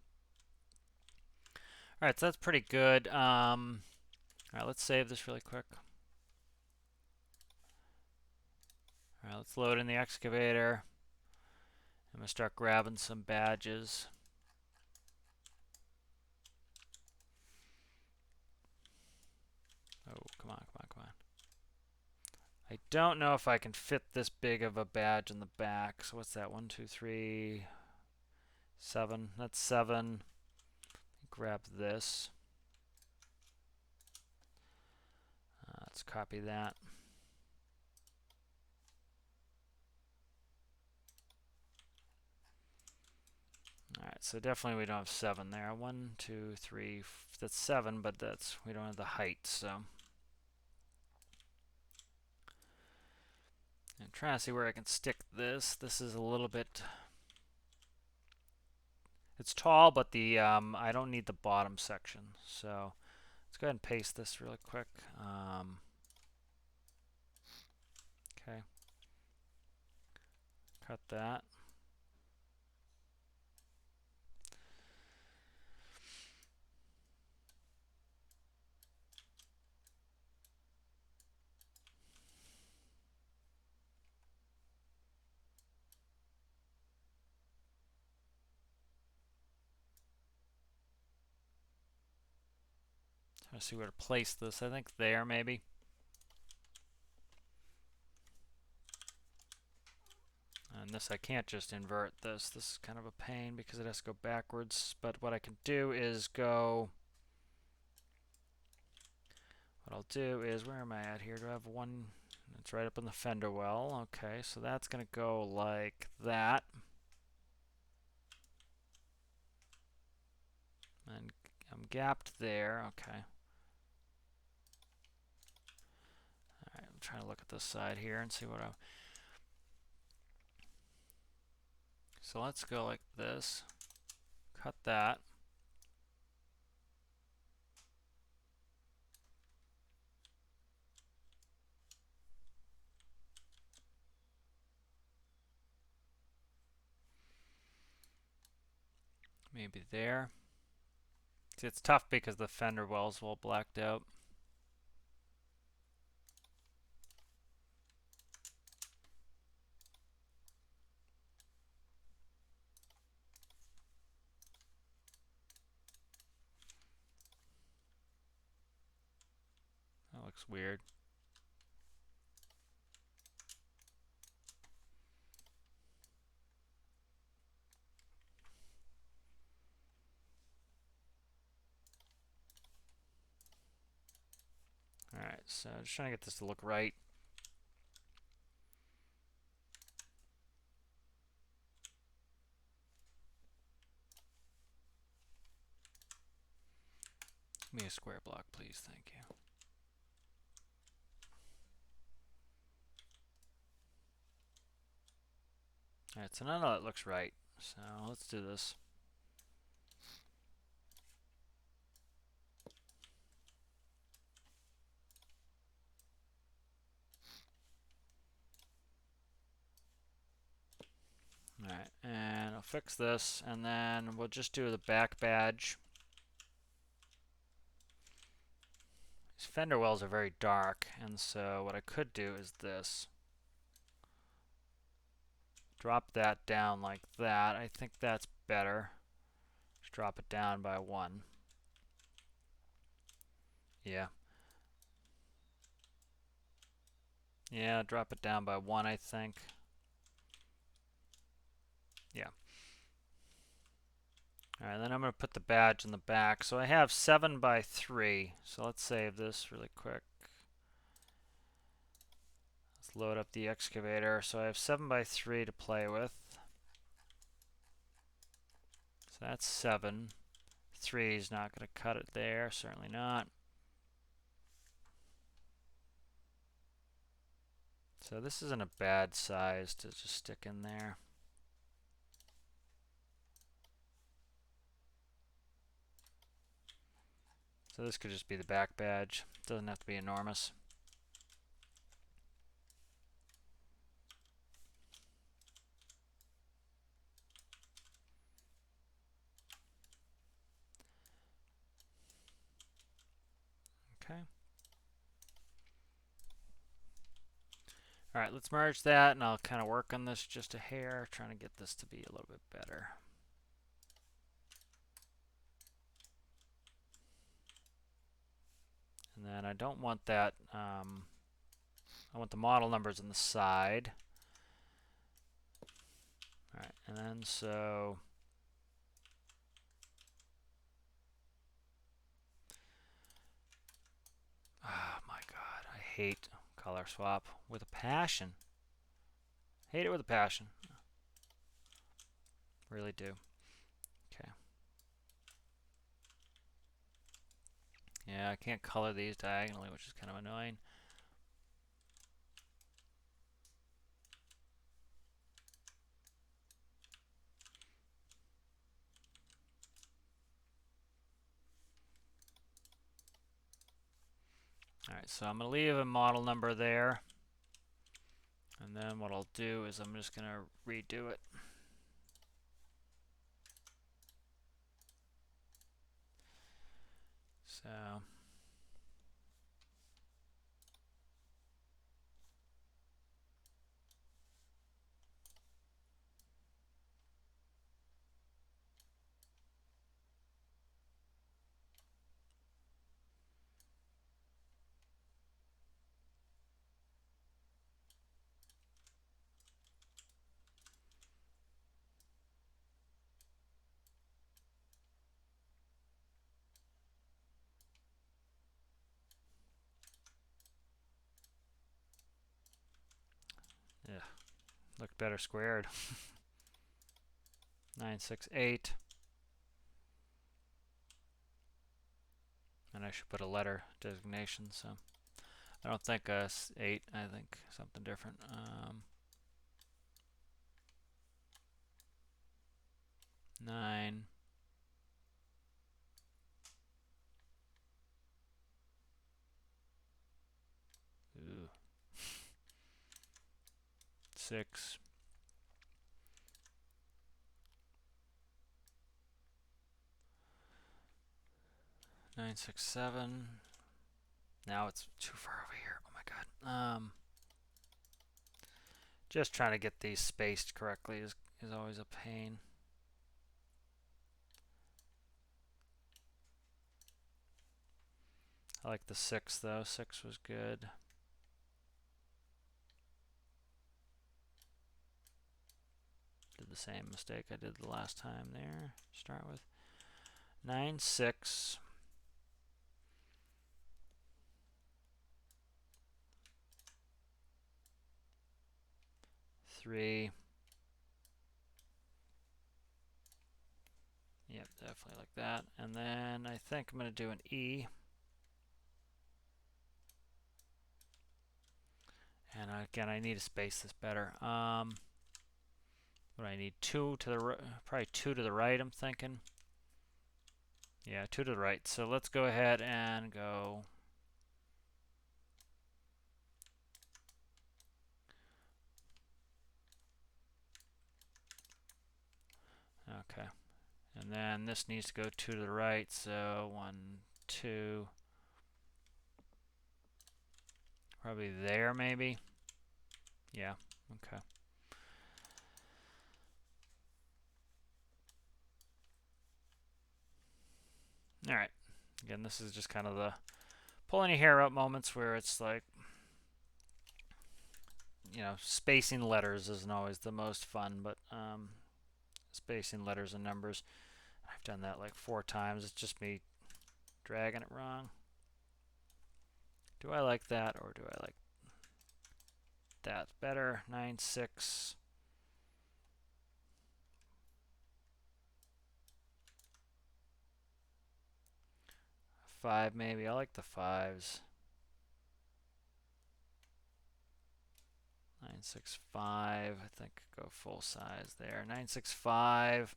All right, so that's pretty good. All right, let's save this really quick. All right, let's load in the excavator. I'm gonna start grabbing some badges. Oh, come on, come on, come on. I don't know if I can fit this big of a badge in the back. So what's that? 1, 2, 3, 7. That's 7. Grab this. Let's copy that. Alright, so definitely we don't have 7 there. 1, 2, 3, that's 7, but we don't have the height, so. I'm trying to see where I can stick this. This is a little bit, it's tall, but I don't need the bottom section. So let's go ahead and paste this really quick. Okay. Cut that. Trying to see where to place this. I think there, maybe. And this, I can't just invert this. This is kind of a pain because it has to go backwards. But what I can do is go... What I'll do is, where am I at here? Do I have one? It's right up in the fender well. Okay, so that's going to go like that. And I'm gapped there. Okay. Alright, I'm trying to look at this side here and see what I'm... So let's go like this. Cut that. Maybe there. See, it's tough because the fender well's all blacked out. That looks weird. Alright, so just trying to get this to look right. Give me a square block, please. Thank you. Alright, so none of that looks right. So let's do this. Alright, and I'll fix this, and then we'll just do the back badge. These fender wells are very dark, and so what I could do is this. Drop that down like that. I think that's better. Just drop it down by 1. Yeah. Yeah, drop it down by 1, I think. Yeah. Alright, then I'm going to put the badge in the back. So I have 7 by 3. So let's save this really quick. Let's load up the excavator. So I have 7 by 3 to play with. So that's 7. 3 is not going to cut it there. Certainly not. So this isn't a bad size to just stick in there. So this could just be the back badge. Doesn't have to be enormous. Okay. All right, let's merge that, and I'll kind of work on this just a hair, trying to get this to be a little bit better. And then I don't want that, I want the model numbers on the side. All right, and then so, oh my God, I hate color swap with a passion. Hate it with a passion. Really do. Okay. Yeah, I can't color these diagonally, which is kind of annoying. Alright, so I'm going to leave a model number there. And then what I'll do is I'm just going to redo it. So, yeah, look better squared. 968. And I should put a letter designation, so I don't think 8, I think something different. 9. Ooh. 6. 967. Now it's too far over here. Oh my God. Just trying to get these spaced correctly is always a pain. I like the 6 though. 6 was good. Did the same mistake I did the last time there. Start with 9, 6. 3. Yep, definitely like that. And then I think I'm going to do an E. And again, I need to space this better. What do I need? 2 to the right, probably 2 to the right, I'm thinking. Yeah, 2 to the right. So let's go ahead and go. Okay. And then this needs to go 2 to the right. So 1, 2. Probably there, maybe. Yeah, okay. All right. Again, this is just kind of the pulling your hair out moments where it's like, you know, spacing letters isn't always the most fun, but spacing letters and numbers, I've done that like 4 times. It's just me dragging it wrong. Do I like that or do I like that better? 9, 6. 5 maybe. I like the 5s. 965. I think go full size there. 965.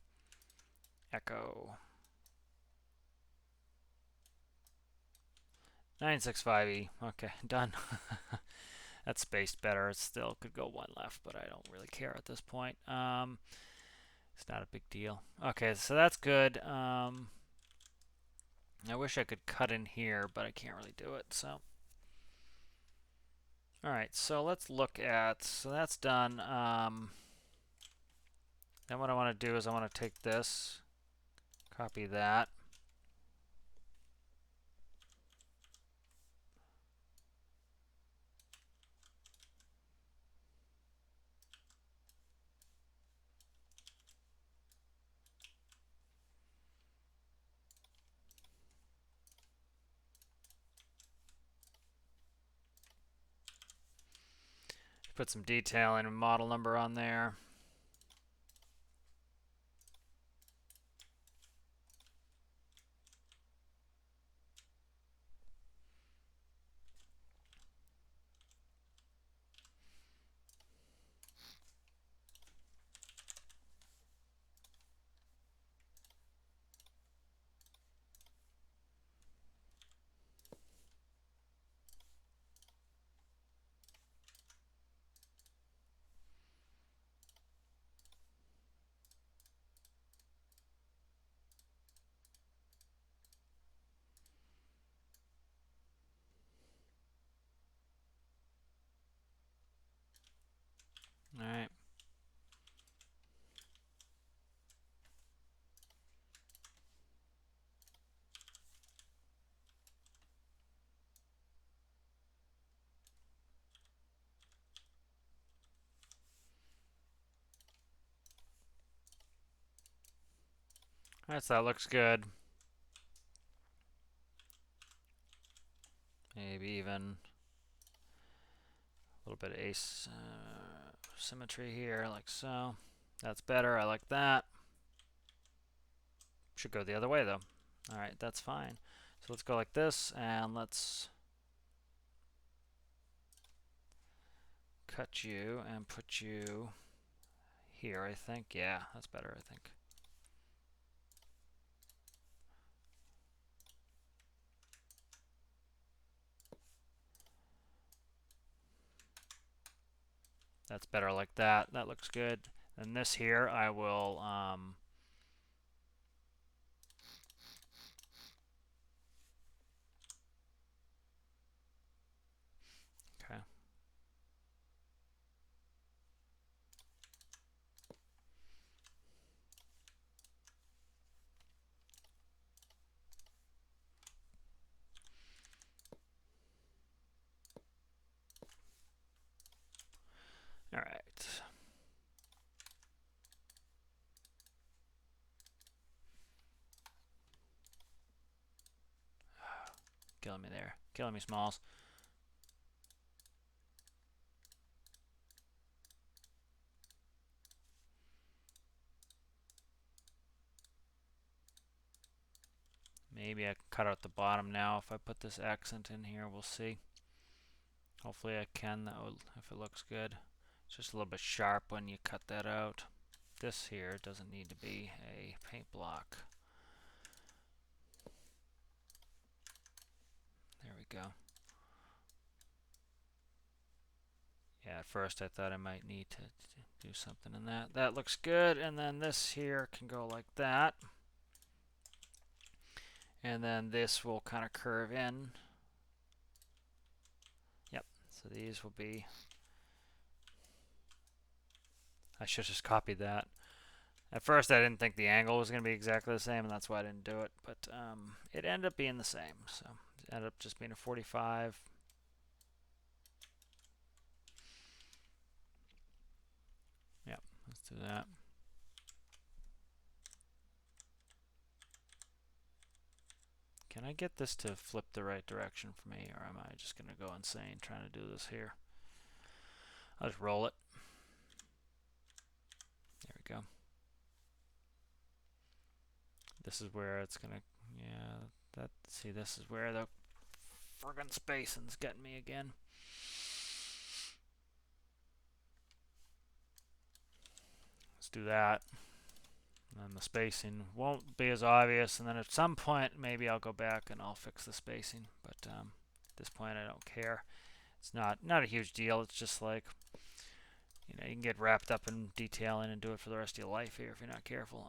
Echo. 965E. Okay, done. That's spaced better. It still could go one left, but I don't really care at this point. It's not a big deal. Okay, so that's good. I wish I could cut in here, but I can't really do it. So, all right. So let's look at. So that's done. Then what I want to do is I want to take this, copy that. Put some detailing and model number on there. All right. All right, so that looks good. Maybe even a little bit of symmetry here, like so. That's better. I like that. Should go the other way though. All right, that's fine. So let's go like this, and let's cut you and put you here, I think. Yeah, that's better, I think. That's better like that. That looks good. And this here, I will, okay. All right. Killing me there. Killing me, Smalls. Maybe I can cut out the bottom now if I put this accent in here. We'll see. Hopefully I can, if it looks good. It's just a little bit sharp when you cut that out. This here doesn't need to be a paint block. There we go. Yeah, at first I thought I might need to do something in that. That looks good, and then this here can go like that. And then this will kind of curve in. Yep, so these will be... I should just copy that. At first I didn't think the angle was going to be exactly the same, and that's why I didn't do it. But it ended up being the same, so it ended up just being a 45. Yep, let's do that. Can I get this to flip the right direction for me, or am I just going to go insane trying to do this here? I'll just roll it. There we go. This is where it's going to, yeah, see, this is where the friggin' spacing's getting me again. Let's do that. And the spacing won't be as obvious, and then at some point maybe I'll go back and I'll fix the spacing, but At this point, I don't care. It's not a huge deal. It's just like, you can get wrapped up in detailing and do it for the rest of your life here if you're not careful.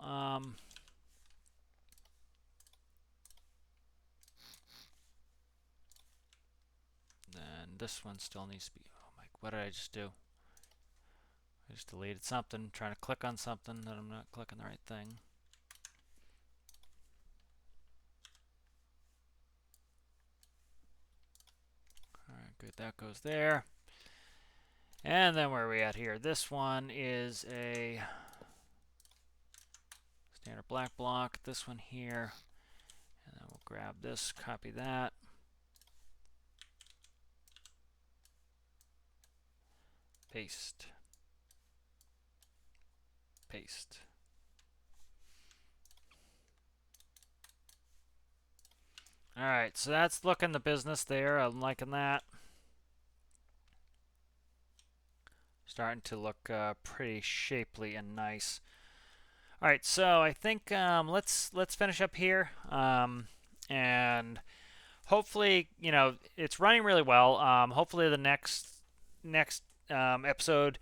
Then this one still needs to be. Oh my! What did I just do? I just deleted something. Trying to click on something that I'm not clicking the right thing. All right, good. That goes there. And then where are we at here? This one is a standard black block. This one here. And then we'll grab this, copy that. Paste. Paste. All right, so that's looking the business there. I'm liking that. Starting to look pretty shapely and nice. All right, so I think let's finish up here, and hopefully, it's running really well. Hopefully, the next episode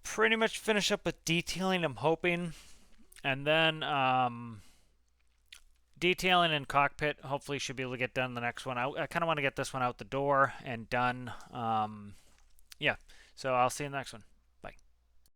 pretty much finish up with detailing. I'm hoping, and then detailing and cockpit hopefully should be able to get done the next one. I kind of want to get this one out the door and done. Yeah, so I'll see you in the next one.